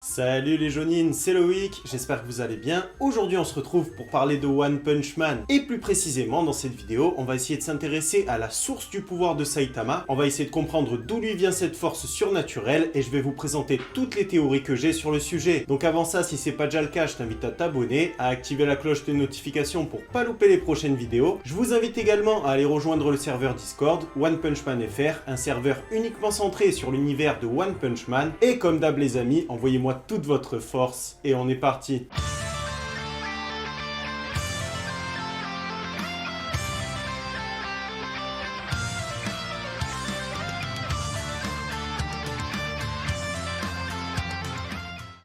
Salut les jaunines, c'est Loïc, j'espère que vous allez bien. Aujourd'hui on se retrouve pour parler de One Punch Man. Et plus précisément dans cette vidéo, on va essayer de s'intéresser à la source du pouvoir de Saitama. On va essayer de comprendre d'où lui vient cette force surnaturelle et je vais vous présenter toutes les théories que j'ai sur le sujet. Donc avant ça, si c'est pas déjà le cas, je t'invite à t'abonner, à activer la cloche de notification pour pas louper les prochaines vidéos. Je vous invite également à aller rejoindre le serveur Discord, One Punch Man FR, un serveur uniquement centré sur l'univers de One Punch Man. Et comme d'hab les amis, envoyez-moi toute votre force et on est parti.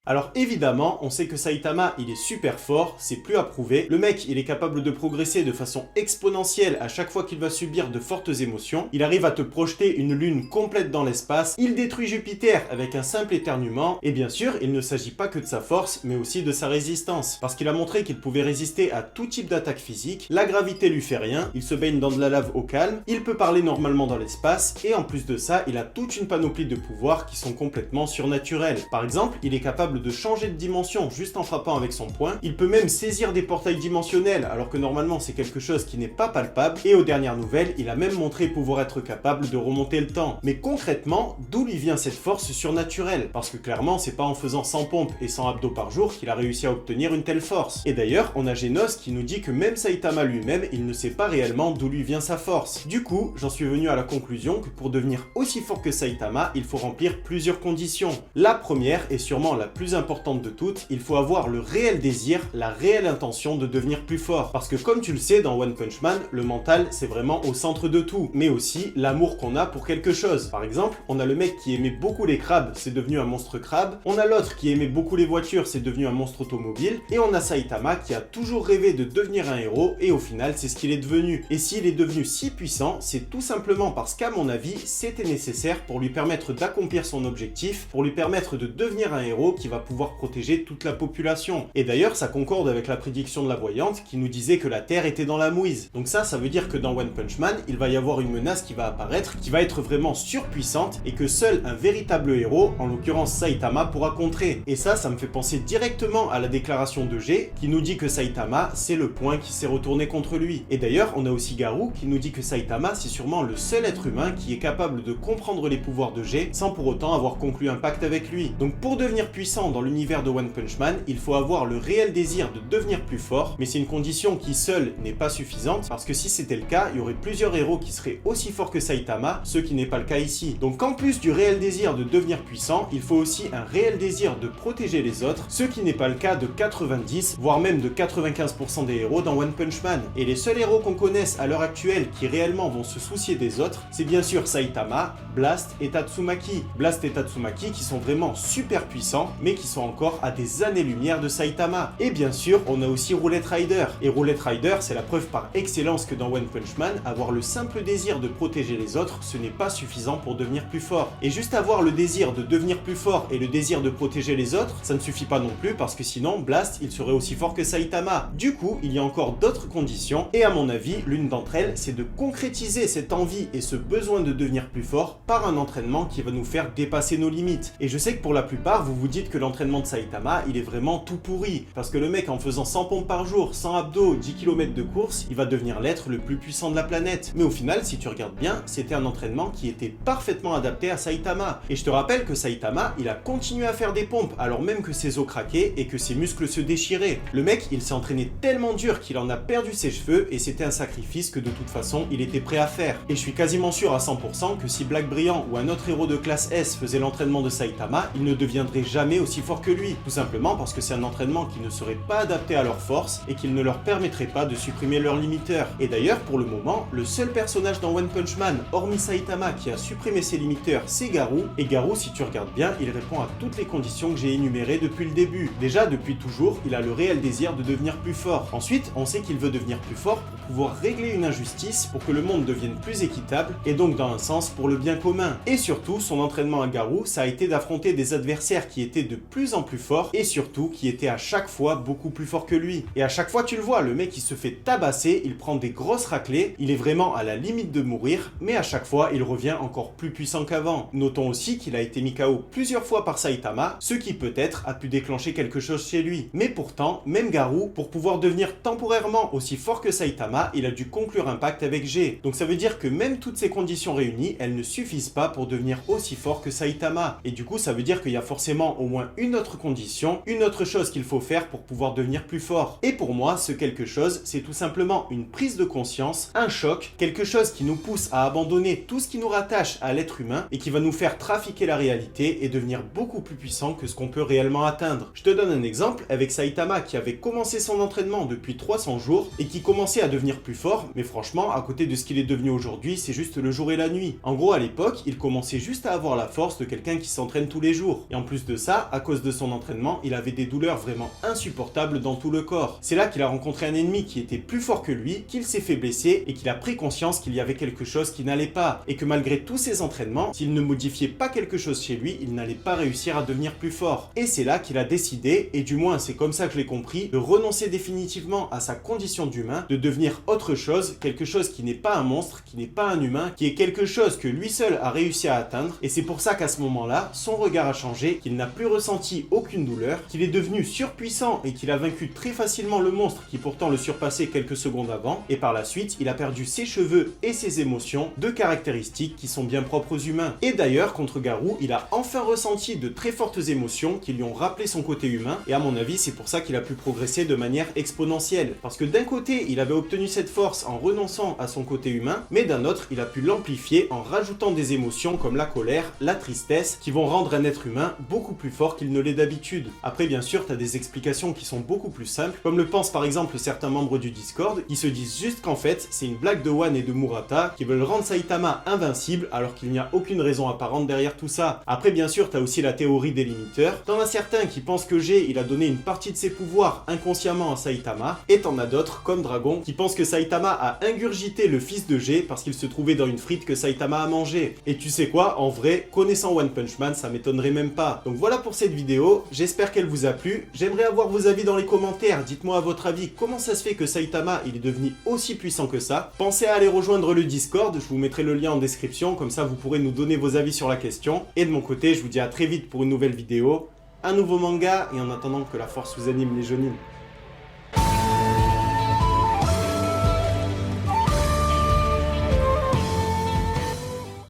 Alors évidemment, on sait que Saitama, il est super fort, c'est plus à prouver. Le mec, il est capable de progresser de façon exponentielle à chaque fois qu'il va subir de fortes émotions. Il arrive à te projeter une lune complète dans l'espace, il détruit Jupiter avec un simple éternuement, et bien sûr, il ne s'agit pas que de sa force, mais aussi de sa résistance. Parce qu'il a montré qu'il pouvait résister à tout type d'attaque physique, la gravité lui fait rien, il se baigne dans de la lave au calme, il peut parler normalement dans l'espace, et en plus de ça, il a toute une panoplie de pouvoirs qui sont complètement surnaturels. Par exemple, il est capable de changer de dimension juste en frappant avec son poing. Il peut même saisir des portails dimensionnels alors que normalement c'est quelque chose qui n'est pas palpable. Et aux dernières nouvelles, il a même montré pouvoir être capable de remonter le temps. Mais concrètement, d'où lui vient cette force surnaturelle? Parce que clairement, c'est pas en faisant 100 pompes et 100 abdos par jour qu'il a réussi à obtenir une telle force. Et d'ailleurs, on a Genos qui nous dit que même Saitama lui-même, il ne sait pas réellement d'où lui vient sa force. Du coup, j'en suis venu à la conclusion que pour devenir aussi fort que Saitama, il faut remplir plusieurs conditions. La première, et sûrement la plus importante de toutes, il faut avoir le réel désir, la réelle intention de devenir plus fort. Parce que comme tu le sais, dans One Punch Man, le mental, c'est vraiment au centre de tout. Mais aussi, l'amour qu'on a pour quelque chose. Par exemple, on a le mec qui aimait beaucoup les crabes, c'est devenu un monstre crabe. On a l'autre qui aimait beaucoup les voitures, c'est devenu un monstre automobile. Et on a Saitama qui a toujours rêvé de devenir un héros, et au final, c'est ce qu'il est devenu. Et s'il est devenu si puissant, c'est tout simplement parce qu'à mon avis, c'était nécessaire pour lui permettre d'accomplir son objectif, pour lui permettre de devenir un héros qui va pouvoir protéger toute la population. Et d'ailleurs, ça concorde avec la prédiction de la voyante qui nous disait que la Terre était dans la mouise. Donc ça veut dire que dans One Punch Man, il va y avoir une menace qui va apparaître, qui va être vraiment surpuissante et que seul un véritable héros, en l'occurrence Saitama, pourra contrer. Et ça me fait penser directement à la déclaration de G qui nous dit que Saitama, c'est le point qui s'est retourné contre lui. Et d'ailleurs, on a aussi Garou qui nous dit que Saitama, c'est sûrement le seul être humain qui est capable de comprendre les pouvoirs de G sans pour autant avoir conclu un pacte avec lui. Donc pour devenir puissant dans l'univers de One Punch Man, il faut avoir le réel désir de devenir plus fort, mais c'est une condition qui seule n'est pas suffisante, parce que si c'était le cas, il y aurait plusieurs héros qui seraient aussi forts que Saitama, ce qui n'est pas le cas ici. Donc en plus du réel désir de devenir puissant, il faut aussi un réel désir de protéger les autres, ce qui n'est pas le cas de 90, voire même de 95% des héros dans One Punch Man. Et les seuls héros qu'on connaisse à l'heure actuelle qui réellement vont se soucier des autres, c'est bien sûr Saitama, Blast et Tatsumaki. Blast et Tatsumaki qui sont vraiment super puissants, mais qui sont encore à des années-lumière de Saitama. Et bien sûr, on a aussi Roulette Rider. Et Roulette Rider, c'est la preuve par excellence que dans One Punch Man, avoir le simple désir de protéger les autres, ce n'est pas suffisant pour devenir plus fort. Et juste avoir le désir de devenir plus fort et le désir de protéger les autres, ça ne suffit pas non plus parce que sinon, Blast, il serait aussi fort que Saitama. Du coup, il y a encore d'autres conditions et à mon avis, l'une d'entre elles, c'est de concrétiser cette envie et ce besoin de devenir plus fort par un entraînement qui va nous faire dépasser nos limites. Et je sais que pour la plupart, vous vous dites que l'entraînement de Saitama, il est vraiment tout pourri, parce que le mec en faisant 100 pompes par jour, 100 abdos, 10 km de course, il va devenir l'être le plus puissant de la planète. Mais au final, si tu regardes bien, c'était un entraînement qui était parfaitement adapté à Saitama. Et je te rappelle que Saitama, il a continué à faire des pompes alors même que ses os craquaient et que ses muscles se déchiraient. Le mec, il s'est entraîné tellement dur qu'il en a perdu ses cheveux et c'était un sacrifice que de toute façon, il était prêt à faire. Et je suis quasiment sûr à 100% que si Black Brilliant ou un autre héros de classe S faisait l'entraînement de Saitama, il ne deviendrait jamais aussi fort que lui. Tout simplement parce que c'est un entraînement qui ne serait pas adapté à leur force et qu'il ne leur permettrait pas de supprimer leurs limiteurs. Et d'ailleurs, pour le moment, le seul personnage dans One Punch Man, hormis Saitama, qui a supprimé ses limiteurs, c'est Garou. Et Garou, si tu regardes bien, il répond à toutes les conditions que j'ai énumérées depuis le début. Déjà, depuis toujours, il a le réel désir de devenir plus fort. Ensuite, on sait qu'il veut devenir plus fort pour pouvoir régler une injustice, pour que le monde devienne plus équitable, et donc dans un sens pour le bien commun. Et surtout, son entraînement à Garou, ça a été d'affronter des adversaires qui étaient de plus en plus fort et surtout qui était à chaque fois beaucoup plus fort que lui. Et à chaque fois tu le vois, le mec il se fait tabasser, il prend des grosses raclées, il est vraiment à la limite de mourir, mais à chaque fois il revient encore plus puissant qu'avant. Notons aussi qu'il a été mis KO plusieurs fois par Saitama, ce qui peut-être a pu déclencher quelque chose chez lui. Mais pourtant, même Garou, pour pouvoir devenir temporairement aussi fort que Saitama, il a dû conclure un pacte avec G. Donc ça veut dire que même toutes ces conditions réunies, elles ne suffisent pas pour devenir aussi fort que Saitama. Et du coup, ça veut dire qu'il y a forcément au moins une autre condition, une autre chose qu'il faut faire pour pouvoir devenir plus fort. Et pour moi, ce quelque chose, c'est tout simplement une prise de conscience, un choc, quelque chose qui nous pousse à abandonner tout ce qui nous rattache à l'être humain et qui va nous faire trafiquer la réalité et devenir beaucoup plus puissant que ce qu'on peut réellement atteindre. Je te donne un exemple avec Saitama qui avait commencé son entraînement depuis 300 jours et qui commençait à devenir plus fort, mais franchement, à côté de ce qu'il est devenu aujourd'hui, c'est juste le jour et la nuit. En gros, à l'époque, il commençait juste à avoir la force de quelqu'un qui s'entraîne tous les jours. Et en plus de ça, à cause de son entraînement, il avait des douleurs vraiment insupportables dans tout le corps. C'est là qu'il a rencontré un ennemi qui était plus fort que lui, qu'il s'est fait blesser et qu'il a pris conscience qu'il y avait quelque chose qui n'allait pas. Et que malgré tous ses entraînements, s'il ne modifiait pas quelque chose chez lui, il n'allait pas réussir à devenir plus fort. Et c'est là qu'il a décidé, et du moins c'est comme ça que je l'ai compris, de renoncer définitivement à sa condition d'humain, de devenir autre chose, quelque chose qui n'est pas un monstre, qui n'est pas un humain, qui est quelque chose que lui seul a réussi à atteindre. Et c'est pour ça qu'à ce moment-là, son regard a changé, qu'il n'a plus ressenti aucune douleur, qu'il est devenu surpuissant et qu'il a vaincu très facilement le monstre qui pourtant le surpassait quelques secondes avant. Et par la suite, il a perdu ses cheveux et ses émotions, deux caractéristiques qui sont bien propres aux humains. Et d'ailleurs, contre Garou, il a enfin ressenti de très fortes émotions qui lui ont rappelé son côté humain. Et à mon avis, c'est pour ça qu'il a pu progresser de manière exponentielle. Parce que d'un côté, il avait obtenu cette force en renonçant à son côté humain, mais d'un autre, il a pu l'amplifier en rajoutant des émotions comme la colère, la tristesse, qui vont rendre un être humain beaucoup plus fort qu'il ne l'est d'habitude. Après, bien sûr, t'as des explications qui sont beaucoup plus simples, comme le pensent par exemple certains membres du Discord, qui se disent juste qu'en fait, c'est une blague de One et de Murata, qui veulent rendre Saitama invincible, alors qu'il n'y a aucune raison apparente derrière tout ça. Après, bien sûr, t'as aussi la théorie des limiteurs. T'en as certains qui pensent que G, il a donné une partie de ses pouvoirs inconsciemment à Saitama, et t'en as d'autres, comme Dragon, qui pensent que Saitama a ingurgité le fils de G parce qu'il se trouvait dans une frite que Saitama a mangé. Et tu sais quoi, en vrai, connaissant One Punch Man, ça m'étonnerait même pas. Donc voilà pour cette vidéo, j'espère qu'elle vous a plu. J'aimerais avoir vos avis dans les commentaires, dites-moi à votre avis comment ça se fait que Saitama il est devenu aussi puissant que ça. Pensez à aller rejoindre le Discord, je vous mettrai le lien en description, comme ça vous pourrez nous donner vos avis sur la question. Et de mon côté, je vous dis à très vite pour une nouvelle vidéo, un nouveau manga, et en attendant que la force vous anime les jeunes.